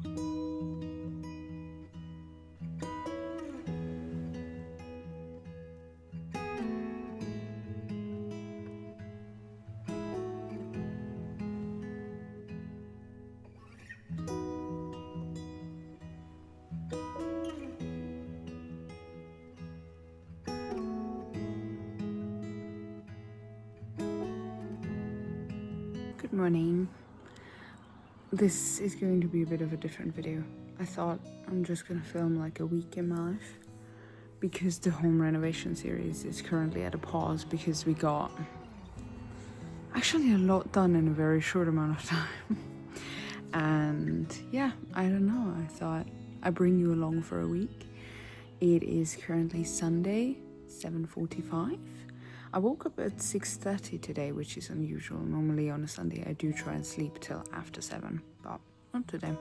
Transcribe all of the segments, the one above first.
Good morning. This is going to be a bit of a different video. I thought I'm just gonna film like a week in my life because the home renovation series is currently at a pause because we got actually a lot done in a very short amount of time. And yeah, I don't know, I thought I'd bring you along for a week. It is currently Sunday, 7:45. I woke up at 6:30 today, which is unusual. Normally on a Sunday I do try and sleep till after 7, but not today.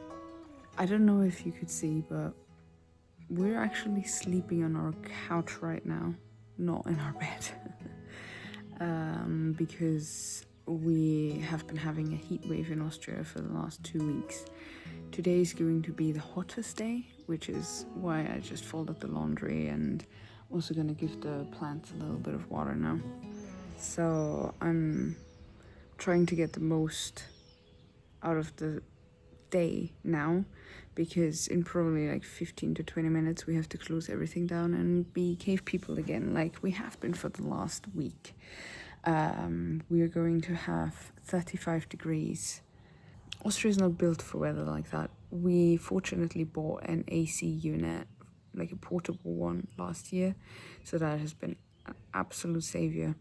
I don't know if you could see, but we're actually sleeping on our couch right now, not in our bed. Because we have been having a heat wave in Austria for the last 2 weeks. Today is going to be the hottest day, which is why I just folded the laundry and also gonna give the plants a little bit of water now. So I'm trying to get the most out of the day now, because in probably like 15 to 20 minutes we have to close everything down and be cave people again, like we have been for the last week. We are going to have 35 degrees. Austria is not built for weather like that. We fortunately bought an AC unit, like a portable one, last year, so that has been an absolute savior.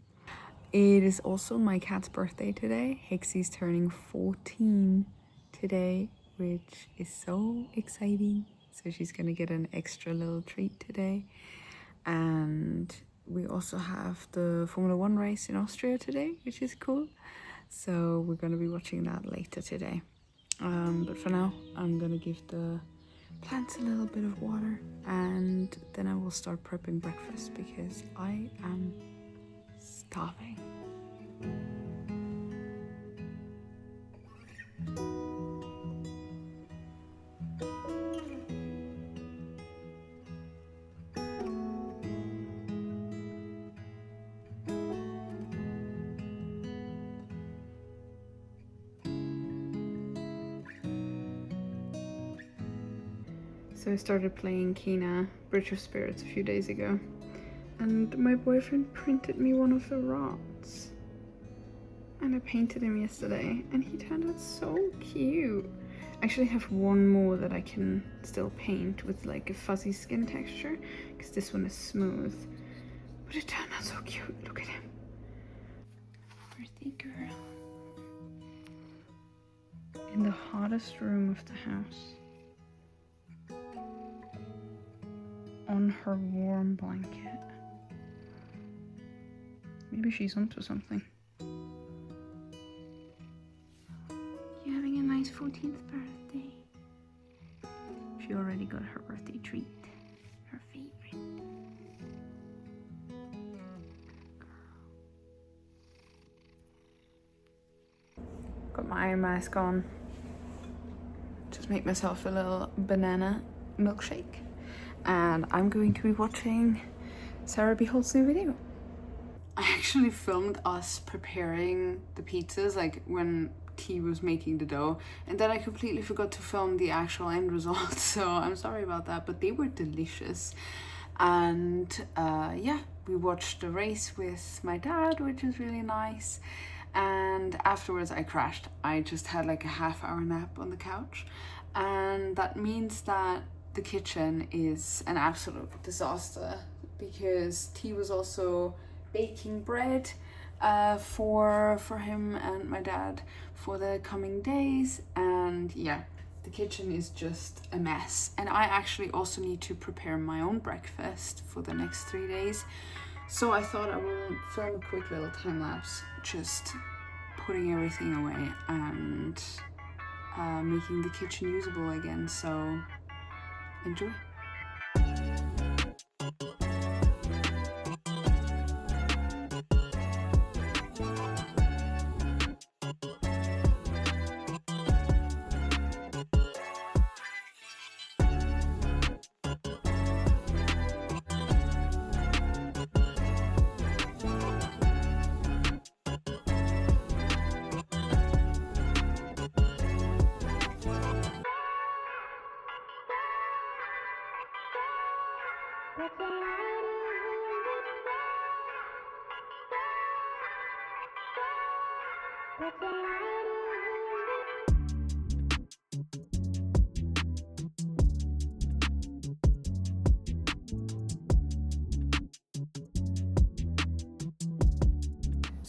It is also my cat's birthday today. Hexie's turning 14 today, which is so exciting. So she's gonna get an extra little treat today. And we also have the Formula 1 race in Austria today, which is cool. So we're gonna be watching that later today. But for now, I'm gonna give the plants a little bit of water and then I will start prepping breakfast because I am starving. So I started playing Kina Bridge of Spirits a few days ago, and my boyfriend printed me one of the rods. And I painted him yesterday, and he turned out so cute. I actually have one more that I can still paint with like a fuzzy skin texture, because this one is smooth. But it turned out so cute, look at him. Birthday girl. In the hottest room of the house. On her warm blanket. Maybe she's onto something. You're having a nice 14th birthday. She already got her birthday treat. Her favorite. Got my eye mask on. Just make myself a little banana milkshake. And I'm going to be watching Sarah Behold's new video. I actually filmed us preparing the pizzas, like when T was making the dough, and then I completely forgot to film the actual end result, so I'm sorry about that, but they were delicious. And yeah, we watched the race with my dad, which is really nice, and afterwards I crashed. I just had like a half-hour nap on the couch, and that means that the kitchen is an absolute disaster because T was also baking bread for him and my dad for the coming days, and yeah, the kitchen is just a mess. And I actually also need to prepare my own breakfast for the next 3 days, so I thought I will film a quick little time lapse just putting everything away and making the kitchen usable again, so enjoy. So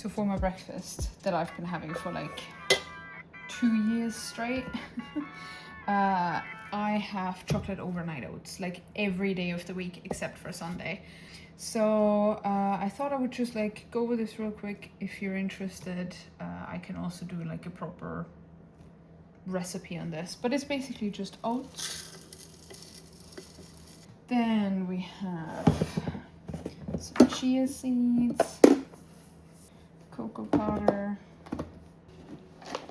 for my breakfast that I've been having for like 2 years straight, I have chocolate overnight oats like every day of the week except for Sunday. So I thought I would just like go over this real quick. If you're interested, I can also do like a proper recipe on this, but it's basically just oats. Then we have some chia seeds, cocoa powder.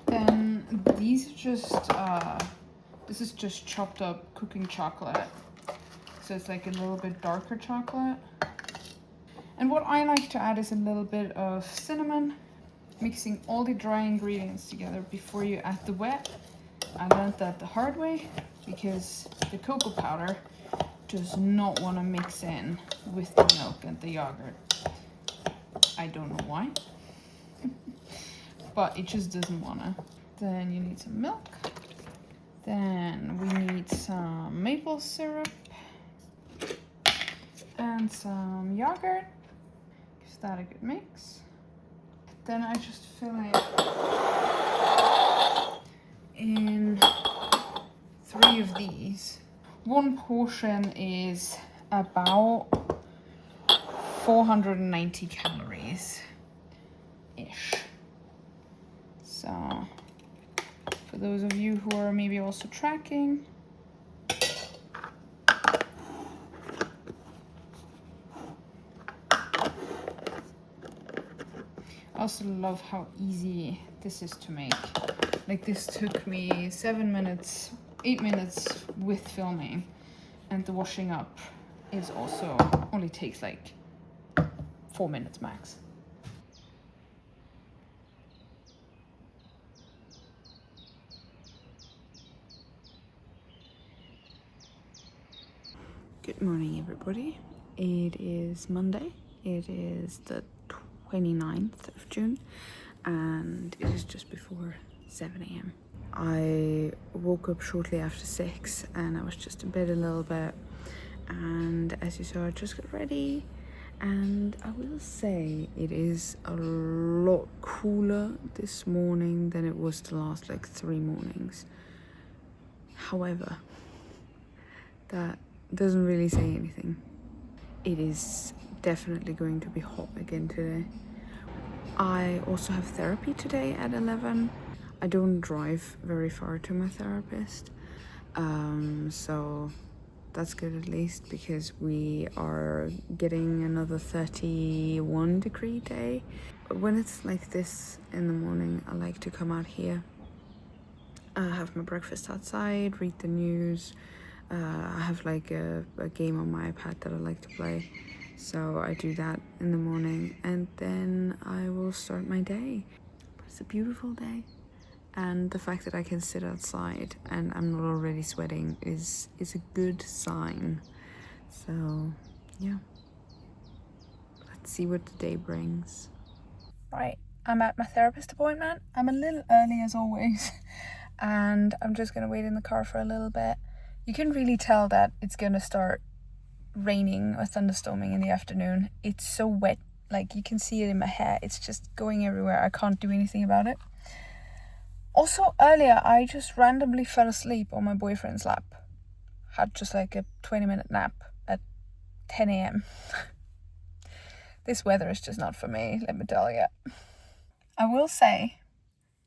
Then these are just this is just chopped up cooking chocolate, so it's like a little bit darker chocolate. And what I like to add is a little bit of cinnamon, mixing all the dry ingredients together before you add the wet. I learned that the hard way because the cocoa powder does not want to mix in with the milk and the yogurt. I don't know why, but it just doesn't want to. Then you need some milk. Then we need some maple syrup and some yogurt. Gives that a good mix. Then I just fill it in 3 of these. One portion is about 490 calories ish. So for those of you who are maybe also tracking, I also love how easy this is to make. Like this took me 7 minutes, 8 minutes with filming, and the washing up is also only takes like 4 minutes max. Good morning, everybody. It is Monday. It is the 29th of June, and it is just before 7 a.m. I woke up shortly after 6 and I was just in bed a little bit, and as you saw, I just got ready. And I will say it is a lot cooler this morning than it was the last like 3 mornings. However, that doesn't really say anything. It is definitely going to be hot again today. I also have therapy today at 11. I don't drive very far to my therapist, so that's good at least, because we are getting another 31 degree day. When it's like this in the morning, I like to come out here, have my breakfast outside, read the news. I have like a game on my iPad that I like to play, so I do that in the morning, and then I will start my day. It's a beautiful day, and the fact that I can sit outside and I'm not already sweating is a good sign. So yeah, let's see what the day brings. Right, I'm at my therapist appointment. I'm a little early as always, and I'm just gonna wait in the car for a little bit. You can really tell that it's gonna start raining or thunderstorming in the afternoon. It's so wet, like you can see it in my hair. It's just going everywhere. I can't do anything about it. Also, earlier I just randomly fell asleep on my boyfriend's lap. Had just like a 20-minute nap at 10 a.m. This weather is just not for me, let me tell you. I will say,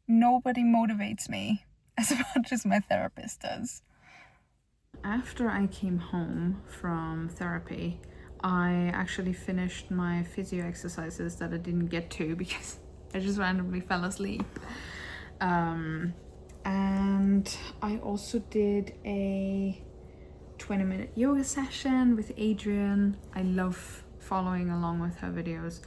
nobody motivates me as much as my therapist does. After I came home from therapy, I actually finished my physio exercises that I didn't get to because I just randomly fell asleep. And I also did a 20-minute yoga session with Adrian. I love following along with her videos.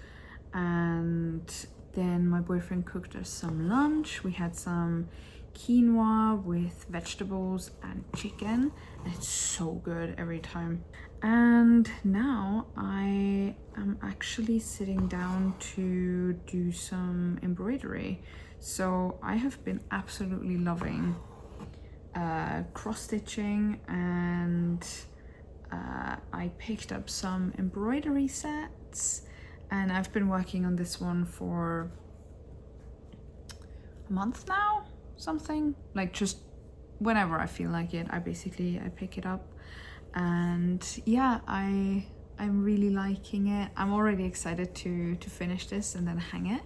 And then my boyfriend cooked us some lunch. We had some quinoa with vegetables and chicken, and it's so good every time. And now I am actually sitting down to do some embroidery. So I have been absolutely loving cross stitching, and I picked up some embroidery sets, and I've been working on this one for a month now, something like, just whenever I feel like it, I pick it up. And yeah, I'm really liking it. I'm already excited to finish this and then hang it.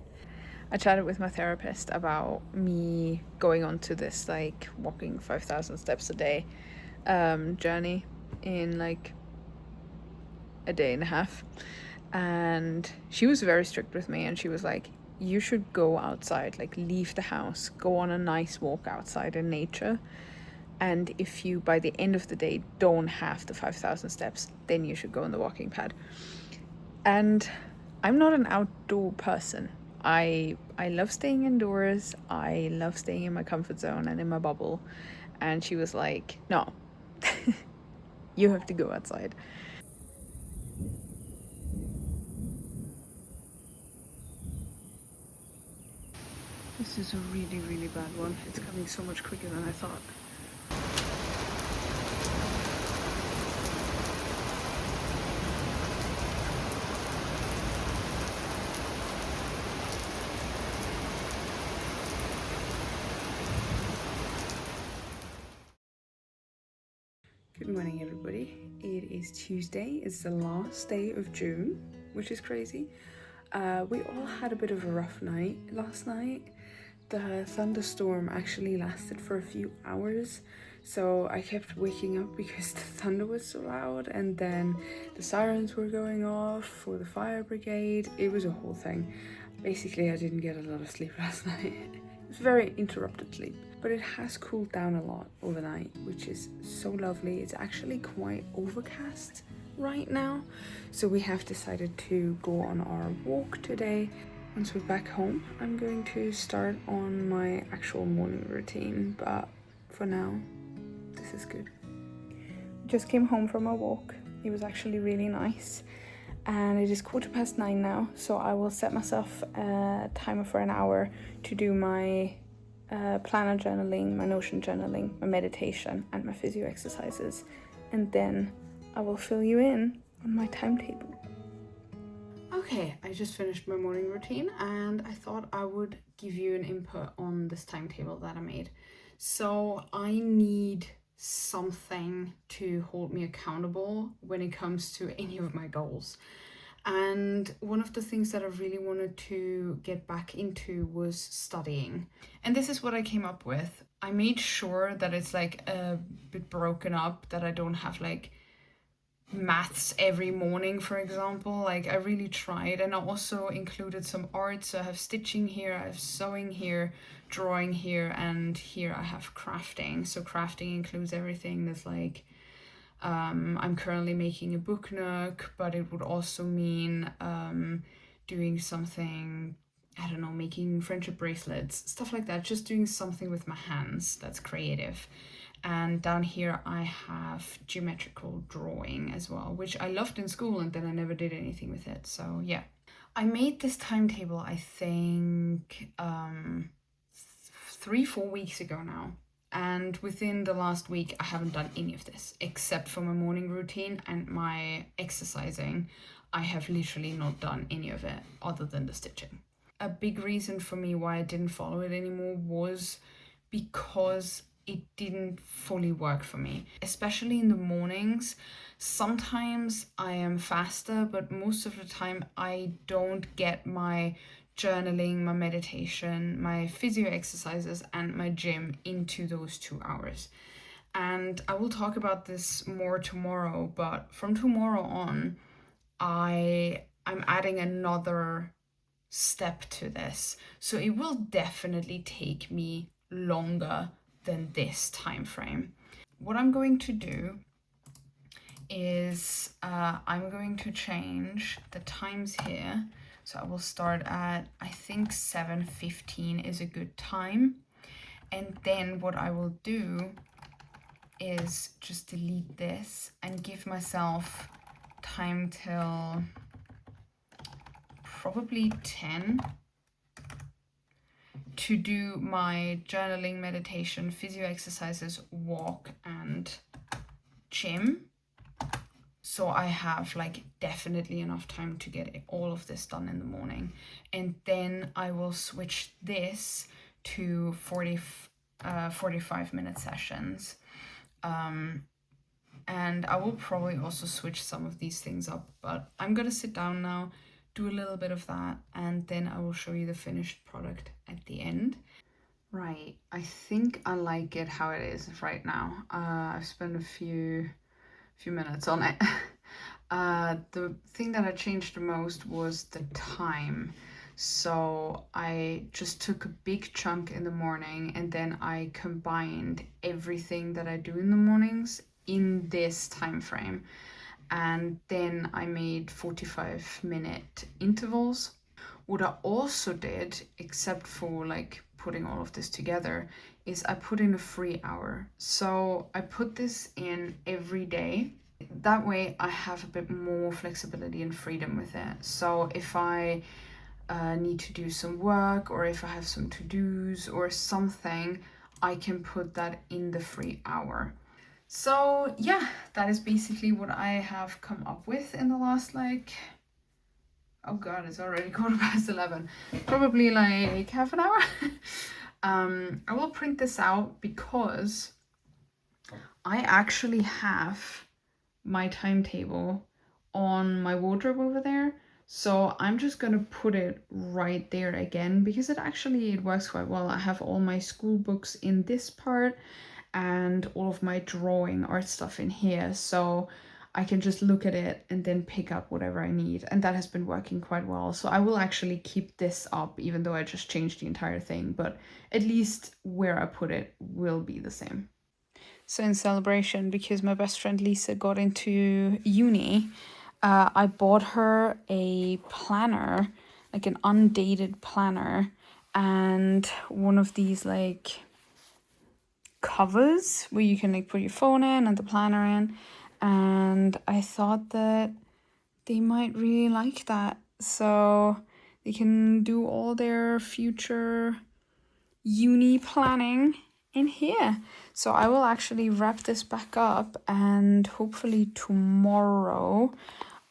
I chatted with my therapist about me going on to this like walking 5,000 steps a day journey in like a day and a half, and she was very strict with me, and she was like, you should go outside, like leave the house, go on a nice walk outside in nature, and if you by the end of the day don't have the 5,000 steps, then you should go on the walking pad. And I'm not an outdoor person. I love staying indoors. I love staying in my comfort zone and in my bubble. And she was like, no, you have to go outside. This is a really, really bad one. It's coming so much quicker than I thought. Good morning, everybody. It is Tuesday. It's the last day of June, which is crazy. We all had a bit of a rough night last night. The thunderstorm actually lasted for a few hours, so I kept waking up because the thunder was so loud, and then the sirens were going off for the fire brigade. It was a whole thing. Basically, I didn't get a lot of sleep last night. It was very interrupted sleep, but it has cooled down a lot overnight, which is so lovely. It's actually quite overcast right now, so we have decided to go on our walk today. Once we're back home, I'm going to start on my actual morning routine, but for now, this is good. Just came home from a walk. It was actually really nice, and it is 9:15 now, so I will set myself a timer for an hour to do my planner journaling, my Notion journaling, my meditation, and my physio exercises, and then I will fill you in on my timetable. Okay, I just finished my morning routine, and I thought I would give you an input on this timetable that I made. So I need something to hold me accountable when it comes to any of my goals. And one of the things that I really wanted to get back into was studying. And this is what I came up with. I made sure that it's like a bit broken up, that I don't have like maths every morning, for example. Like, I really tried, and I also included some art. So I have stitching here, I have sewing here, drawing here, and here I have crafting. So crafting includes everything that's like I'm currently making a book nook, but it would also mean doing something, I don't know, making friendship bracelets, stuff like that, just doing something with my hands that's creative. And down here I have geometrical drawing as well, which I loved in school, and then I never did anything with it. So yeah, I made this timetable, I think 3-4 weeks ago now. And within the last week, I haven't done any of this except for my morning routine and my exercising. I have literally not done any of it other than the stitching. A big reason for me why I didn't follow it anymore was because it didn't fully work for me, especially in the mornings. Sometimes I am faster, but most of the time I don't get my journaling, my meditation, my physio exercises, and my gym into those 2 hours. And I will talk about this more tomorrow, but from tomorrow on, I'm adding another step to this. So it will definitely take me longer than this time frame. What I'm going to do is I'm going to change the times here. So I will start at, I think 7:15 is a good time. And then what I will do is just delete this and give myself time till probably 10 to do my journaling, meditation, physio exercises, walk, and gym. So I have like definitely enough time to get all of this done in the morning. And then I will switch this to 45-minute sessions. And I will probably also switch some of these things up, but I'm gonna sit down now, do a little bit of that, and then I will show you the finished product at the end. Right, I think I like it how it is right now. I've spent a few minutes on it. The thing that I changed the most was the time. So I just took a big chunk in the morning and then I combined everything that I do in the mornings in this time frame. And then I made 45-minute intervals. What I also did, except for like putting all of this together, is I put in a free hour. So I put this in every day. That way I have a bit more flexibility and freedom with it. So if I need to do some work, or if I have some to-dos or something, I can put that in the free hour. So yeah, that is basically what I have come up with in the last oh god, it's already 11:15. Probably like half an hour. I will print this out because I actually have my timetable on my wardrobe over there. So I'm just gonna put it right there again because it works quite well. I have all my school books in this part and all of my drawing art stuff in here. So I can just look at it and then pick up whatever I need. And that has been working quite well. So I will actually keep this up even though I just changed the entire thing. But at least where I put it will be the same. So in celebration, because my best friend Lisa got into uni, I bought her a planner, like an undated planner, and one of these like covers where you can like put your phone in and the planner in. And I thought that they might really like that. So they can do all their future uni planning in here. So I will actually wrap this back up and hopefully tomorrow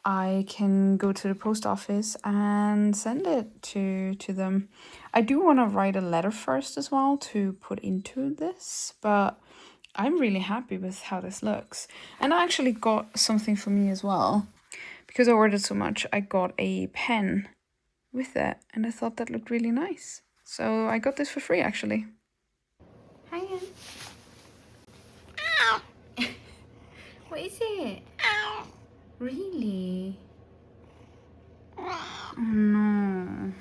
I can go to the post office and send it to them. I do want to write a letter first as well to put into this, but I'm really happy with how this looks. And I actually got something for me as well. Because I ordered so much, I got a pen with it and I thought that looked really nice. So I got this for free actually. Hi, Ann. Ow! What is it? Ow! Really? Oh no.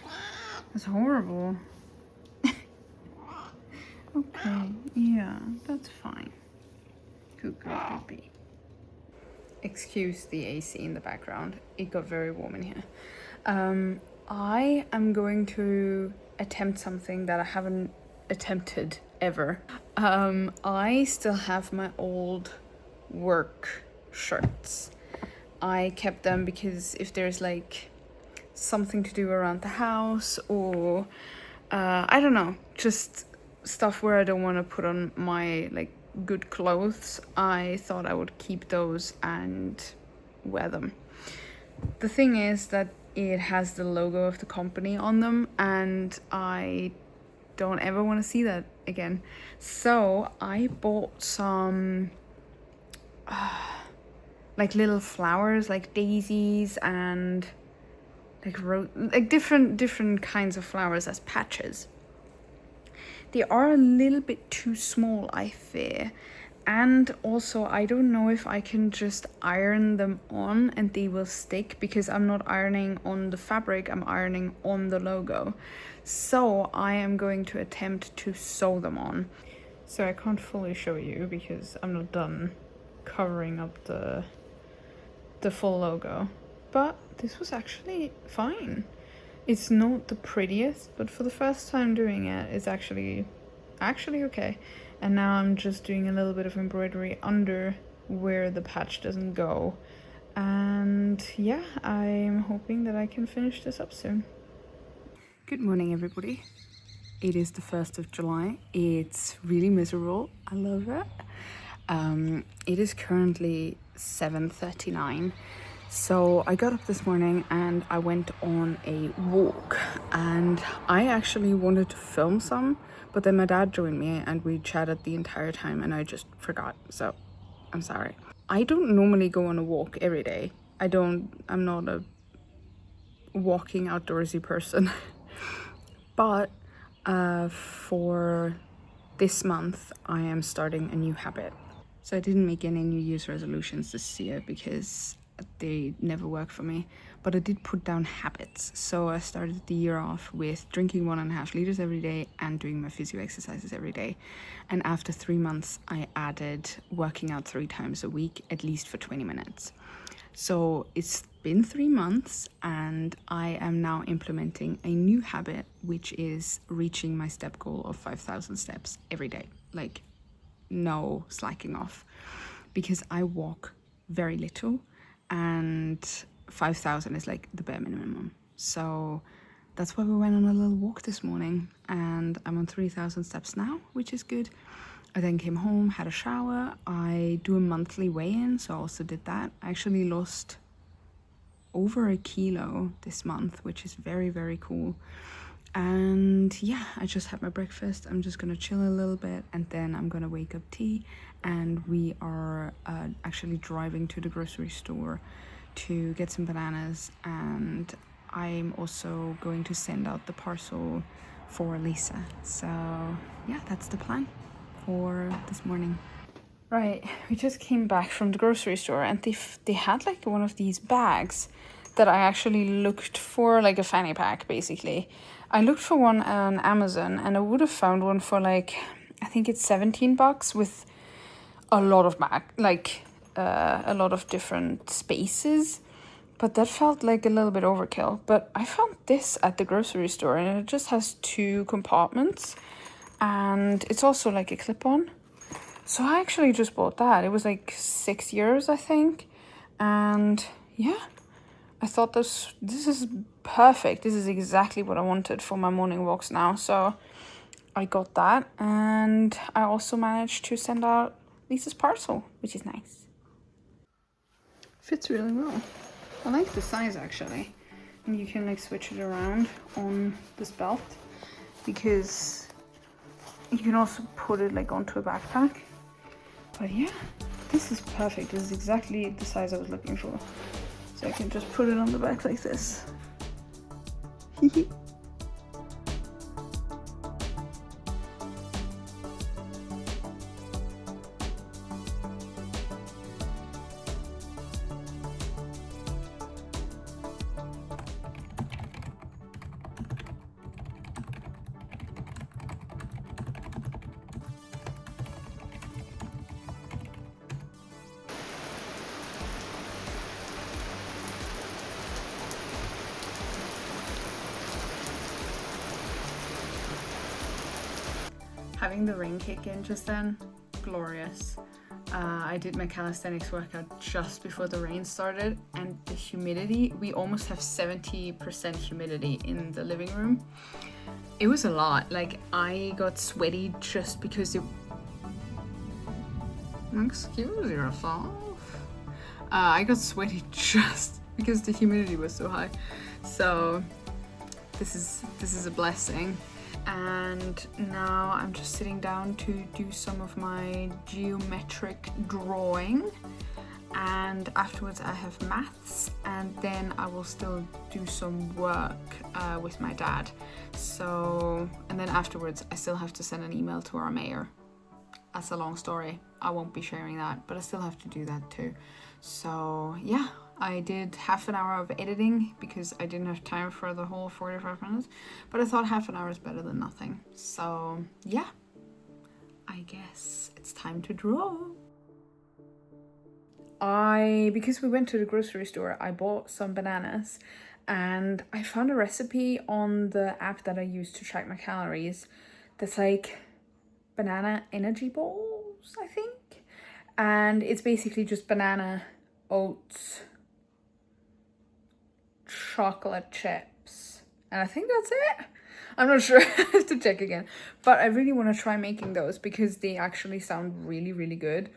That's horrible. Okay, yeah, that's fine. Good girl, puppy. Excuse the AC in the background. It got very warm in here. I am going to attempt something that I haven't attempted ever. I still have my old work shirts. I kept them because if there's like something to do around the house or I don't know, just stuff where I don't want to put on my like good clothes, I thought I would keep those and wear them. The thing is that it has the logo of the company on them and I don't ever want to see that again. So I bought some like little flowers, like daisies and like different kinds of flowers as patches. They are a little bit too small, I fear. And also, I don't know if I can just iron them on and they will stick because I'm not ironing on the fabric, I'm ironing on the logo. So I am going to attempt to sew them on. So I can't fully show you because I'm not done covering up the full logo. But this was actually fine. It's not the prettiest, but for the first time doing it, it's actually actually okay. And now I'm just doing a little bit of embroidery under where the patch doesn't go. And yeah, I'm hoping that I can finish this up soon. Good morning, everybody. It is the 1st of July. It's really miserable. I love it. It is currently 7:39. So I got up this morning and I went on a walk, and I actually wanted to film some, but then my dad joined me and we chatted the entire time and I just forgot. So I'm sorry. I don't normally go on a walk every day. I'm not a walking outdoorsy person. But for this month, I am starting a new habit. So I didn't make any New Year's resolutions this year because they never work for me. But I did put down habits. So I started the year off with drinking 1.5 liters every day and doing my physio exercises every day. And after 3 months, I added working out 3 times a week, at least for 20 minutes. So it's been 3 months and I am now implementing a new habit, which is reaching my step goal of 5,000 steps every day. Like, no slacking off, because I walk very little and 5,000 is like the bare minimum. So that's why we went on a little walk this morning and I'm on 3,000 steps now, which is good. I then came home, had a shower. I do a monthly weigh-in, so I also did that. I actually lost over 1 kilo this month, which is very, very cool. And yeah, I just had my breakfast. I'm just gonna chill a little bit and then I'm gonna wake up tea, and we are actually driving to the grocery store to get some bananas, and I'm also going to send out the parcel for Lisa. So yeah, that's the plan for this morning. Right, we just came back from the grocery store and they had like one of these bags that I actually looked for, like a fanny pack basically. I looked for one on Amazon and I would have found one for like, I think it's $17 with a lot of a lot of different spaces. But that felt like a little bit overkill. But I found this at the grocery store and it just has 2 compartments and it's also like a clip-on. So I actually just bought that. It was like €6, I think. And yeah, I thought this is perfect. This is exactly what I wanted for my morning walks now. So I got that, and I also managed to send out Lisa's parcel, which is nice. Fits really well. I like the size actually. And you can like switch it around on this belt, because you can also put it like onto a backpack. But yeah, this is perfect. This is exactly the size I was looking for. So I can just put it on the back like this. Having the rain kick in just then, glorious. I did my calisthenics workout just before the rain started, and the humidity, we almost have 70% humidity in the living room. It was a lot. Like, I got sweaty just because it... Excuse yourself. I got sweaty just because the humidity was so high. So this is a blessing. And now I'm just sitting down to do some of my geometric drawing, and afterwards I have maths, and then I will still do some work with my dad. So, and then afterwards I still have to send an email to our mayor. That's a long story. I won't be sharing that, but I still have to do that too. So yeah, I did half an hour of editing because I didn't have time for the whole 45 minutes, but I thought half an hour is better than nothing. So yeah, I guess it's time to draw. Because we went to the grocery store, I bought some bananas, and I found a recipe on the app that I use to track my calories that's like banana energy balls, I think. And it's basically just banana, oats, chocolate chips, and I think that's it. I'm not sure. I have to check again. But I really want to try making those because they actually sound really, really good.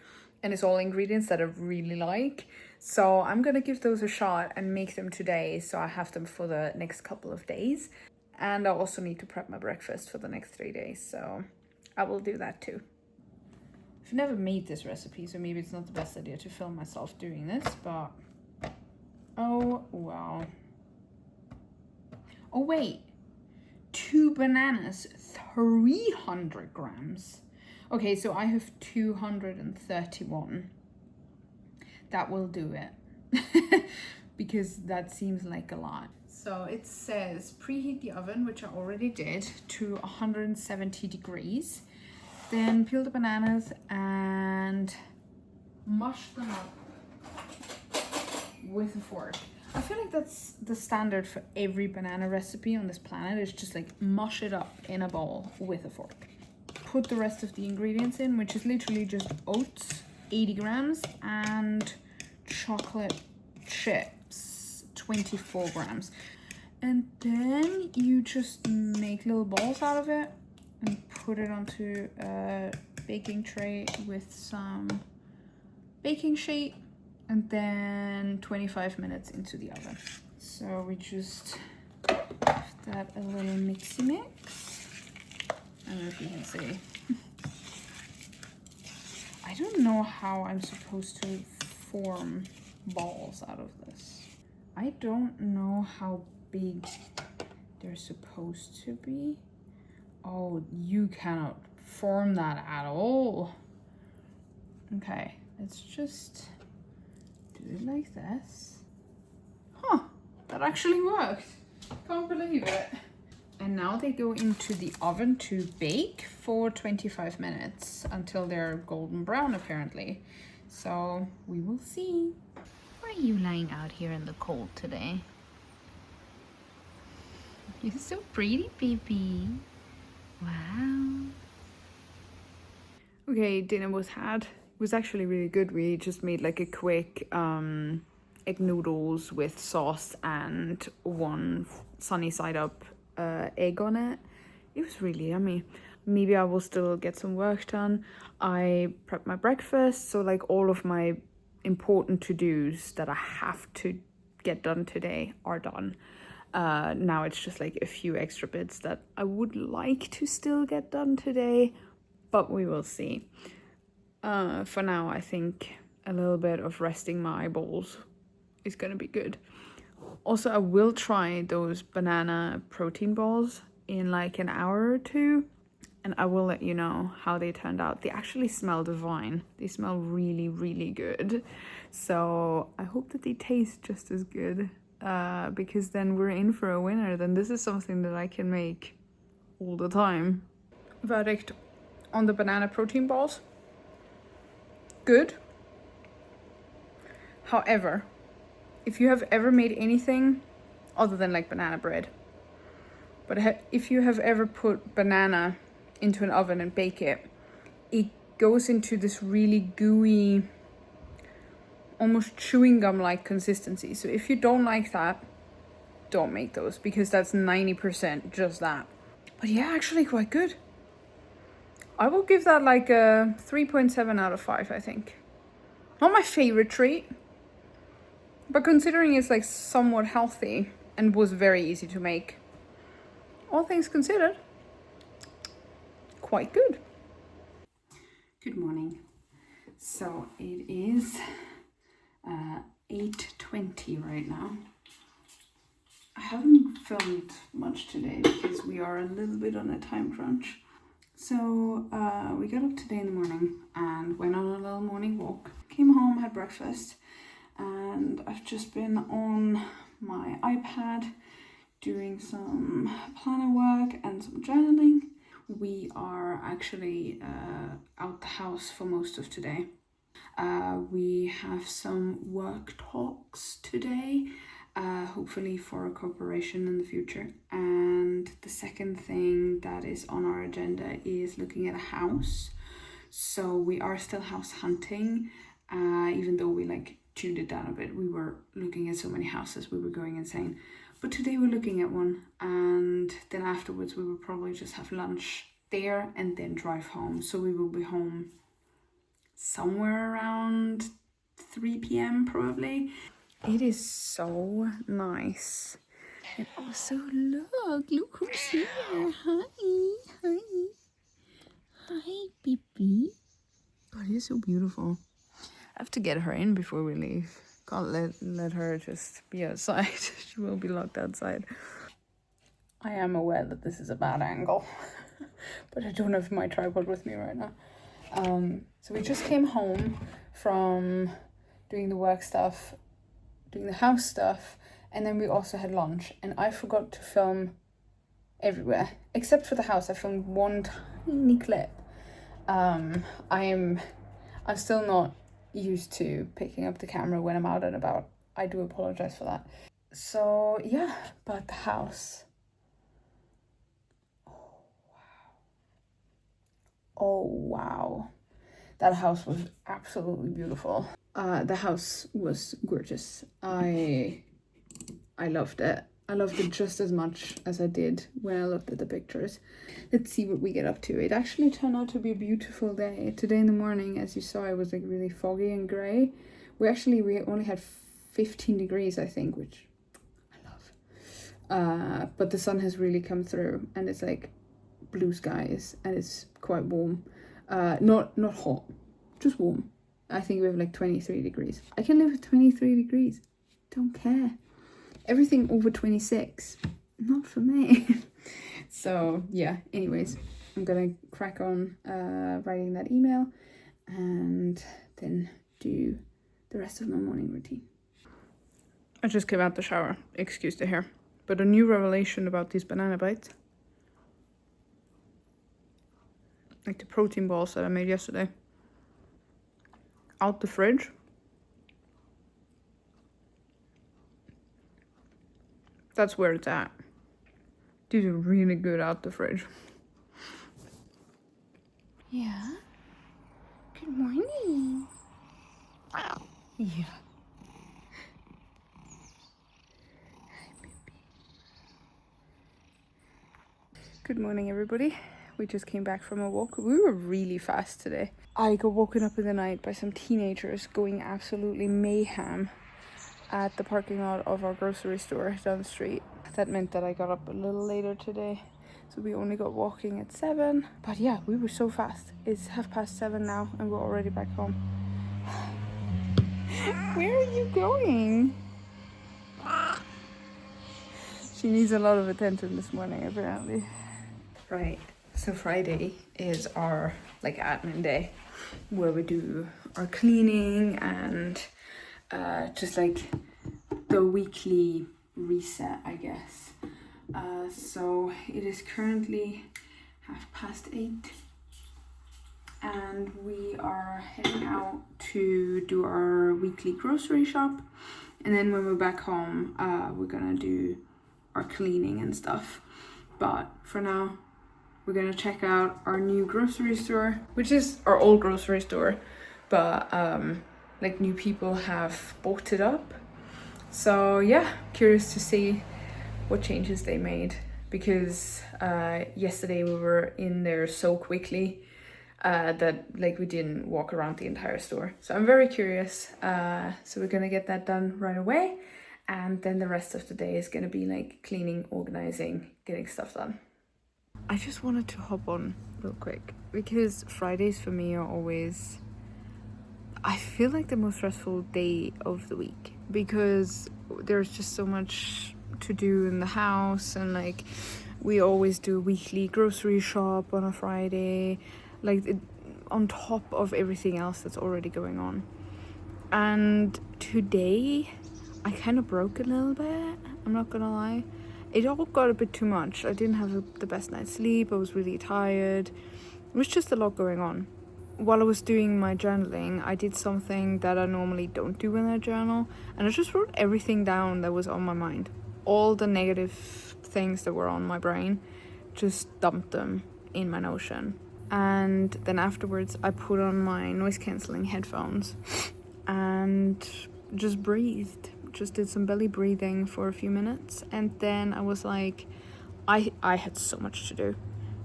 And it's all ingredients that I really like. So I'm going to give those a shot and make them today. So I have them for the next couple of days. And I also need to prep my breakfast for the next 3 days. So I will do that too. I've never made this recipe, so maybe it's not the best idea to film myself doing this. But oh, wow. Oh, wait. 2 bananas, 300 grams. Okay, so I have 231. That will do it. Because that seems like a lot. So it says preheat the oven, which I already did, to 170 degrees. Then peel the bananas and mush them up with a fork. I feel like that's the standard for every banana recipe on this planet. Is just like mush it up in a bowl with a fork. Put the rest of the ingredients in, which is literally just oats, 80 grams, and chocolate chips, 24 grams. And then you just make little balls out of it and put it onto a baking tray with some baking sheet. And then 25 minutes into the oven. So we just give that a little mixy mix. I don't know if you can see. I don't know how I'm supposed to form balls out of this. I don't know how big they're supposed to be. Oh, you cannot form that at all. Okay, let's just do it like this. Huh, that actually worked. Can't believe it. And now they go into the oven to bake for 25 minutes until they're golden brown, apparently. So we will see. Why are you lying out here in the cold today? You're so pretty, baby. Wow. Okay, dinner was had. It was actually really good. We just made like a quick egg noodles with sauce and one sunny side up egg on it. It was really yummy. Maybe I will still get some work done. I prepped my breakfast, so like all of my important to-dos that I have to get done today are done. Now it's just like a few extra bits that I would like to still get done today, but we will see. For now, I think a little bit of resting my eyeballs is gonna be good. Also, I will try those banana protein balls in like an hour or two, and I will let you know how they turned out. They actually smell divine. They smell really, really good. So I hope that they taste just as good, because then we're in for a winner. Then this is something that I can make all the time. Verdict on the banana protein balls. Good. However, if you have ever made anything other than like banana bread, but if you have ever put banana into an oven and bake it, it goes into this really gooey, almost chewing gum like consistency. So if you don't like that, don't make those, because that's 90% just that. But yeah, actually quite good. I will give that like a 3.7 out of 5, I think. Not my favorite treat, but considering it's like somewhat healthy and was very easy to make, all things considered, quite good. Good morning. So it is 8:20 right now. I haven't filmed much today because we are a little bit on a time crunch. So we got up today in the morning and went on a little morning walk. Came home, had breakfast, and I've just been on my iPad doing some planner work and some journaling. We are actually out the house for most of today. We have some work talks today hopefully for a cooperation in the future. And the second thing that is on our agenda is looking at a house. So we are still house hunting, even though we like tuned it down a bit. We were looking at so many houses, we were going insane. But today we're looking at one, and then afterwards we will probably just have lunch there and then drive home. So we will be home somewhere around 3 p.m. probably. It is so nice. And also look who's here. Hi. Hi, baby. Oh, it is so beautiful. I have to get her in before we leave. Can't let her just be outside. She will be locked outside. I am aware that this is a bad angle, but I don't have my tripod with me right now. So we just came home from doing the work stuff, doing the house stuff, and then we also had lunch. And I forgot to film everywhere except for the house. I filmed one tiny clip. I'm still not used to picking up the camera when I'm out and about. I do apologize for that. So yeah, but the house. Oh wow. That house was absolutely beautiful. The house was gorgeous. I loved it. I loved it just as much as I did when I looked at the pictures. Let's see what we get up to. It actually turned out to be a beautiful day. Today in the morning, as you saw, it was like really foggy and grey. We only had 15 degrees, I think, which I love. But the sun has really come through, and it's like blue skies, and it's quite warm. Not hot, just warm. I think we have like 23 degrees. I can live with 23 degrees. Don't care. Everything over 26, not for me. So yeah, anyways, I'm gonna crack on writing that email and then do the rest of my morning routine. I just came out the shower, excuse the hair, but a new revelation about these banana bites. Like the protein balls that I made yesterday. Out the fridge. That's where it's at. These are really good out the fridge. Yeah. Good morning. Wow. Yeah. Hi, baby. Good morning, everybody. We just came back from a walk. We were really fast today. I got woken up in the night by some teenagers going absolutely mayhem at the parking lot of our grocery store down the street. That meant that I got up a little later today, so we only got walking at 7. But yeah, we were so fast. It's 7:30 now and we're already back home. Where are you going? She needs a lot of attention this morning, apparently. Right, so Friday is our like admin day where we do our cleaning and just like the weekly reset, I guess. So it is currently 8:30 and we are heading out to do our weekly grocery shop, and then when we're back home we're gonna do our cleaning and stuff. But for now we're gonna check out our new grocery store, which is our old grocery store, but like new people have bought it up. So yeah, curious to see what changes they made, because yesterday we were in there so quickly that like we didn't walk around the entire store. So I'm very curious. So we're gonna get that done right away, and then the rest of the day is gonna be like cleaning, organizing, getting stuff done. I just wanted to hop on real quick because Fridays for me are always, I feel like the most stressful day of the week, because there's just so much to do in the house, and like we always do a weekly grocery shop on a Friday, like on top of everything else that's already going on. And today I kind of broke a little bit, I'm not gonna lie. It all got a bit too much. I didn't have the best night's sleep. I was really tired. It was just a lot going on. while I was doing my journaling, I did something that I normally don't do when I journal, and I just wrote everything down that was on my mind. All the negative things that were on my brain, just dumped them in my Notion. And then afterwards, I put on my noise cancelling headphones and just breathed. Just did some belly breathing for a few minutes, and then I was like, I had so much to do,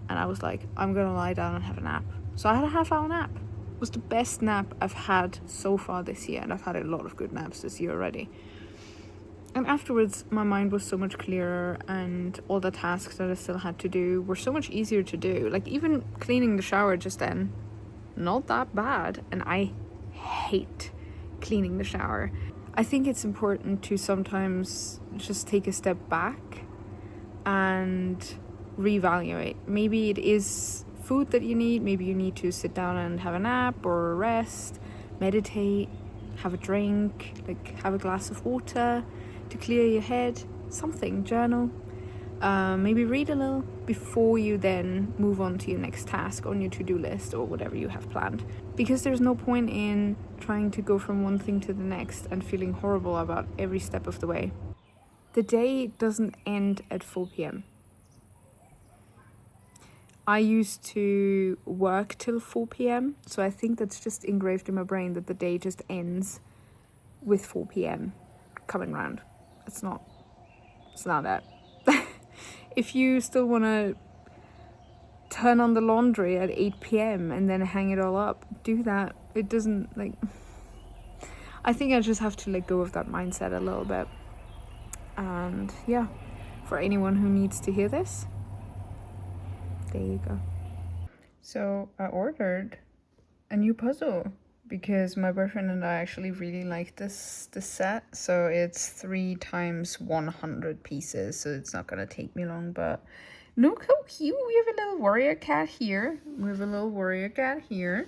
and I was like, I'm gonna lie down and have a nap. So I had a half-hour nap. It was the best nap I've had so far this year, and I've had a lot of good naps this year already. And afterwards, my mind was so much clearer, and all the tasks that I still had to do were so much easier to do. Like even cleaning the shower just then, not that bad. And I hate cleaning the shower. I think it's important to sometimes just take a step back and reevaluate. Maybe it is food that you need. Maybe you need to sit down and have a nap or rest, meditate, have a drink, like have a glass of water to clear your head, something, journal. Maybe read a little before you then move on to your next task on your to-do list or whatever you have planned. Because there's no point in trying to go from one thing to the next and feeling horrible about every step of the way. The day doesn't end at 4 p.m. I used to work till 4 p.m. So I think that's just engraved in my brain that the day just ends with 4 p.m. coming round. It's not that. If you still want to turn on the laundry at 8 p.m. and then hang it all up, do that. It doesn't, like, I think I just have to let go of that mindset a little bit. And yeah, for anyone who needs to hear this, there you go. So I ordered a new puzzle because my boyfriend and I actually really like this set. So it's 3 times 100 pieces, so it's not gonna take me long. But look how cute! We have a little warrior cat here. We have a little warrior cat here.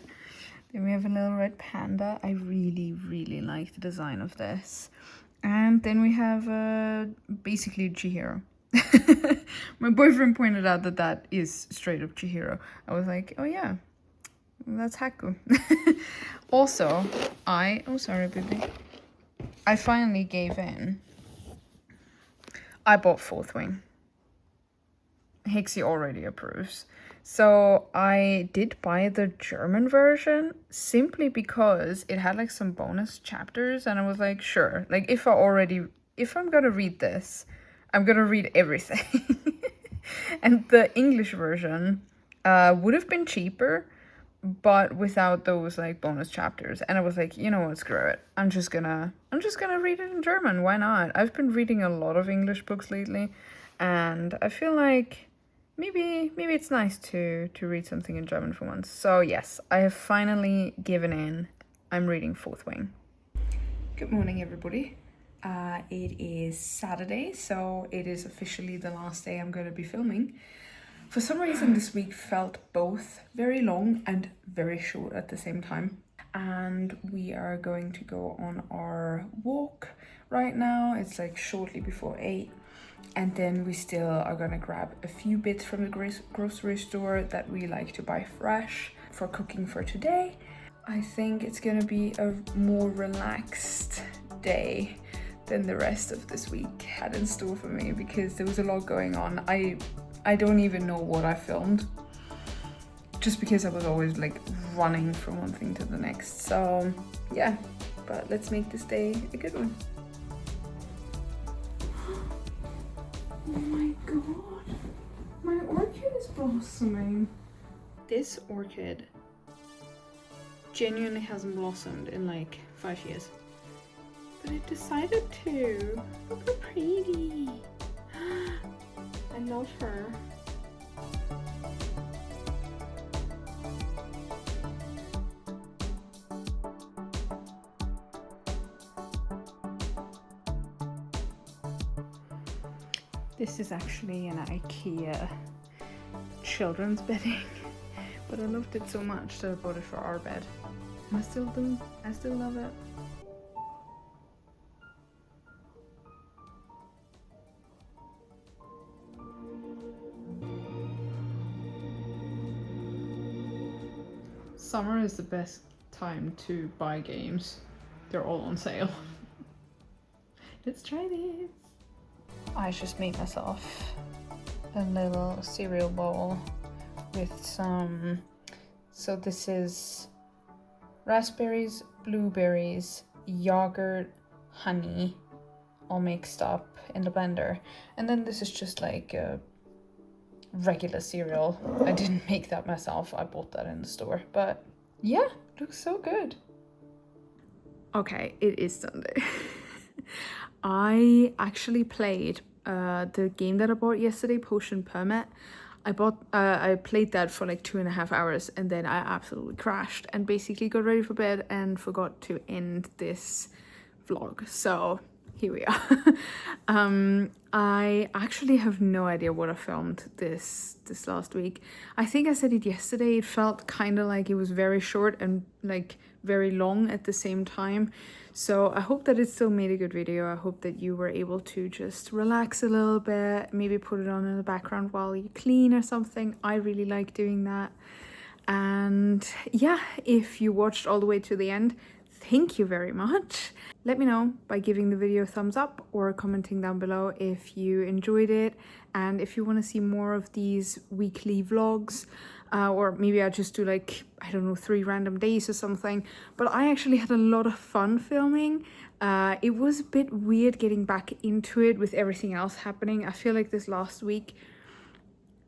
Then we have a little red panda. I really like the design of this. And then we have basically Chihiro. My boyfriend pointed out that is straight up Chihiro. I was like, oh yeah, that's Haku. Also, oh sorry baby, I finally gave in. I bought Fourth Wing. Hixie already approves. So I did buy the German version simply because it had like some bonus chapters, and I was like, sure, like if I'm gonna read this, I'm gonna read everything. And the English version would have been cheaper, but without those like bonus chapters. And I was like, you know what, screw it. I'm just gonna read it in German. Why not? I've been reading a lot of English books lately, and I feel like maybe it's nice to read something in German for once. So yes, I have finally given in. I'm reading Fourth Wing. Good morning, everybody. It is Saturday, so it is officially the last day I'm going to be filming. For some reason, this week felt both very long and very short at the same time. And we are going to go on our walk right now. It's like shortly before 8. And then we still are gonna grab a few bits from the grocery store that we like to buy fresh for cooking for today. I think it's gonna be a more relaxed day than the rest of this week had in store for me, because there was a lot going on. I don't even know what I filmed, just because I was always like running from one thing to the next. So yeah, but let's make this day a good one. Oh my god, my orchid is blossoming. This orchid genuinely hasn't blossomed in like 5 years. But it decided to. Look how pretty. I love her. This is actually an IKEA children's bedding, but I loved it so much that I bought it for our bed. And I still do. I still love it. Summer is the best time to buy games. They're all on sale. Let's try this. I just made myself a little cereal bowl with some, so this is raspberries, blueberries, yogurt, honey, all mixed up in the blender. And then this is just like a regular cereal. I didn't make that myself, I bought that in the store, but yeah, looks so good. Okay, it is Sunday. I actually played the game that I bought yesterday, Potion Permit. I played that for like 2.5 hours, and then I absolutely crashed and basically got ready for bed and forgot to end this vlog. So here we are. I actually have no idea what I filmed this last week. I think I said it yesterday. It felt kind of like it was very short and like very long at the same time. So I hope that it still made a good video. I hope that you were able to just relax a little bit, maybe put it on in the background while you clean or something. I really like doing that. And yeah, if you watched all the way to the end, thank you very much. Let me know by giving the video a thumbs up or commenting down below if you enjoyed it, and if you want to see more of these weekly vlogs, or maybe I just do like, I don't know, 3 random days or something. But I actually had a lot of fun filming. It was a bit weird getting back into it with everything else happening. I feel like this last week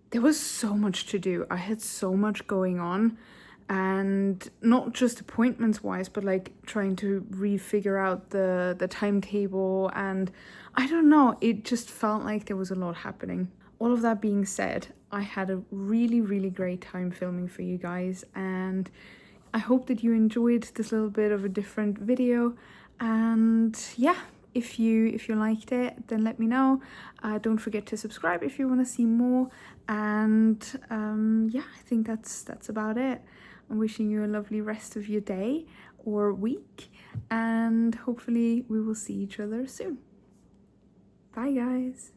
there was so much to do. I had so much going on, and not just appointments wise, but like trying to refigure out the timetable, and I don't know, it just felt like there was a lot happening. All of that being said, I had a really great time filming for you guys, and I hope that you enjoyed this little bit of a different video. And yeah, if you liked it, then let me know. Don't forget to subscribe if you want to see more. And yeah, I think that's about it. I'm wishing you a lovely rest of your day or week, and hopefully we will see each other soon. Bye guys.